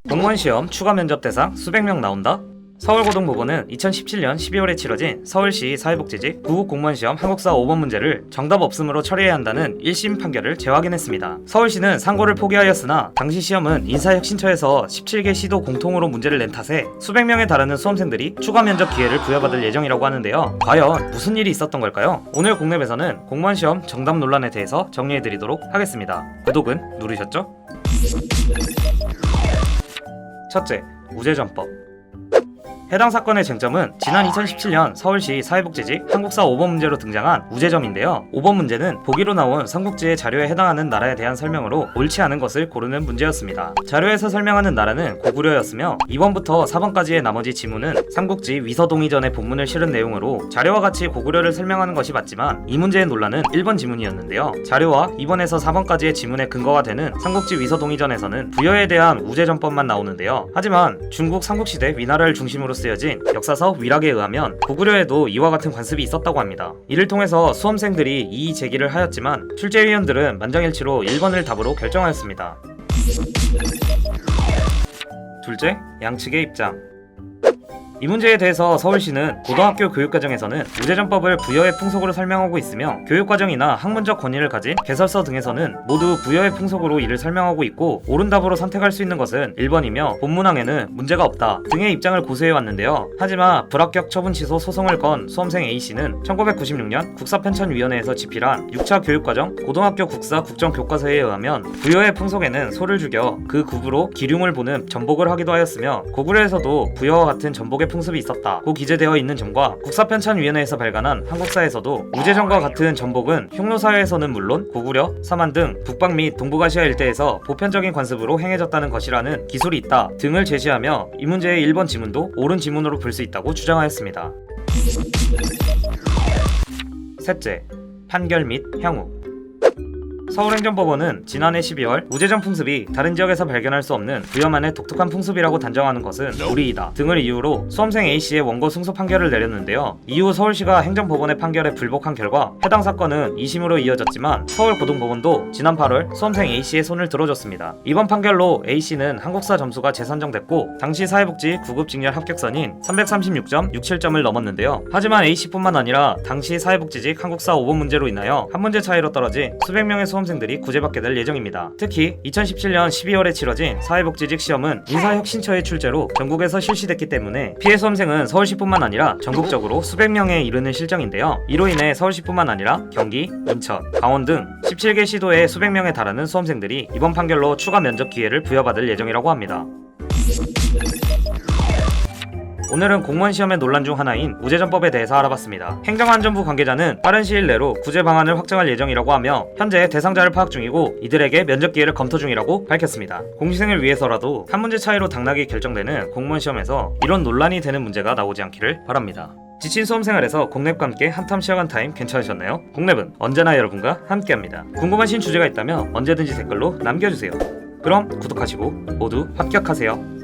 공무원 시험 추가 면접 대상 수백 명 나온다? 서울고등법원은 2017년 12월에 치러진 서울시 사회복지직 구급공무원시험 한국사 5번 문제를 정답 없음으로 처리해야 한다는 1심 판결을 재확인했습니다. 서울시는 상고를 포기하였으나 당시 시험은 인사혁신처에서 17개 시도 공통으로 문제를 낸 탓에 수백 명에 달하는 수험생들이 추가 면접 기회를 부여받을 예정이라고 하는데요. 과연 무슨 일이 있었던 걸까요? 오늘 공랩에서는 공무원시험 정답 논란에 대해서 정리해드리도록 하겠습니다. 구독은 누르셨죠? 첫째, 우제전법. 해당 사건의 쟁점은 지난 2017년 서울시 사회복지직 한국사 5번 문제로 등장한 우제점인데요. 5번 문제는 보기로 나온 삼국지의 자료에 해당하는 나라에 대한 설명으로 옳지 않은 것을 고르는 문제였습니다. 자료에서 설명하는 나라는 고구려였으며 2번부터 4번까지의 나머지 지문은 삼국지 위서동의전의 본문을 실은 내용으로 자료와 같이 고구려를 설명하는 것이 맞지만 이 문제의 논란은 1번 지문이었는데요. 자료와 2번에서 4번까지의 지문의 근거가 되는 삼국지 위서동의전에서는 부여에 대한 우제전법만 나오는데요. 하지만 중국 삼국시대 위나라를 중심으로 쓰여진 역사서 위락에 의하면 고구려에도 이와 같은 관습이 있었다고 합니다. 이를 통해서 수험생들이 이의 제기를 하였지만 출제위원들은 만장일치로 1번을 답으로 결정하였습니다. 둘째, 양측의 입장. 이 문제에 대해서 서울시는 고등학교 교육과정에서는 우제전법을 부여의 풍속으로 설명하고 있으며 교육과정이나 학문적 권위를 가진 개설서 등에서는 모두 부여의 풍속으로 이를 설명하고 있고 옳은 답으로 선택할 수 있는 것은 1번이며 본문항에는 문제가 없다 등의 입장을 고수해왔는데요. 하지만 불합격 처분 취소 소송을 건 수험생 A씨는 1996년 국사편찬위원회에서 집필한 6차 교육과정 고등학교 국사 국정교과서에 의하면 부여의 풍속에는 소를 죽여 그 굽으로 기륭을 보는 전복을 하기도 하였으며 고구려에서도 부여와 같은 전복의 풍습이 있었다고 기재되어 있는 점과 국사편찬위원회에서 발간한 한국사에서도 우제전과 같은 전복은 흉노사회에서는 물론 고구려, 서만 등 북방 및 동북아시아 일대에서 보편적인 관습으로 행해졌다는 것이라는 기술이 있다 등을 제시하며 이 문제의 1번 지문도 옳은 지문으로 볼 수 있다고 주장하였습니다. 셋째, 판결 및 향후. 서울행정법원은 지난해 12월 우제전 풍습이 다른 지역에서 발견할 수 없는 부여만의 독특한 풍습이라고 단정하는 것은 무리이다 등을 이유로 수험생 A씨의 원고 승소 판결을 내렸는데요. 이후 서울시가 행정법원의 판결에 불복한 결과 해당 사건은 2심으로 이어졌지만 서울고등법원도 지난 8월 수험생 A씨의 손을 들어줬습니다. 이번 판결로 A씨는 한국사 점수가 재산정됐고 당시 사회복지 9급 직렬 합격선인 336.67점을 넘었는데요. 하지만 A씨뿐만 아니라 당시 사회복지직 한국사 5번 문제로 인하여 한 문제 차이로 떨어진 수백 명의 수험생들이 구제받게 될 예정입니다. 특히 2017년 12월에 치러진 사회복지직 시험은 인사혁신처의 출제로 전국에서 실시됐기 때문에 피해 수험생은 서울시뿐만 아니라 전국적으로 수백 명에 이르는 실정인데요. 이로 인해 서울시뿐만 아니라 경기, 인천, 강원 등 17개 시도에 수백 명에 달하는 수험생들이 이번 판결로 추가 면접 기회를 부여받을 예정이라고 합니다. 오늘은 공무원 시험의 논란 중 하나인 우제전법에 대해서 알아봤습니다. 행정안전부 관계자는 빠른 시일 내로 구제 방안을 확정할 예정이라고 하며 현재 대상자를 파악 중이고 이들에게 면접 기회를 검토 중이라고 밝혔습니다. 공시생을 위해서라도 한 문제 차이로 당락이 결정되는 공무원 시험에서 이런 논란이 되는 문제가 나오지 않기를 바랍니다. 지친 수험생활에서 공랩과 함께 한탐 쉬어간 타임 괜찮으셨나요? 공랩은 언제나 여러분과 함께합니다. 궁금하신 주제가 있다면 언제든지 댓글로 남겨주세요. 그럼 구독하시고 모두 합격하세요.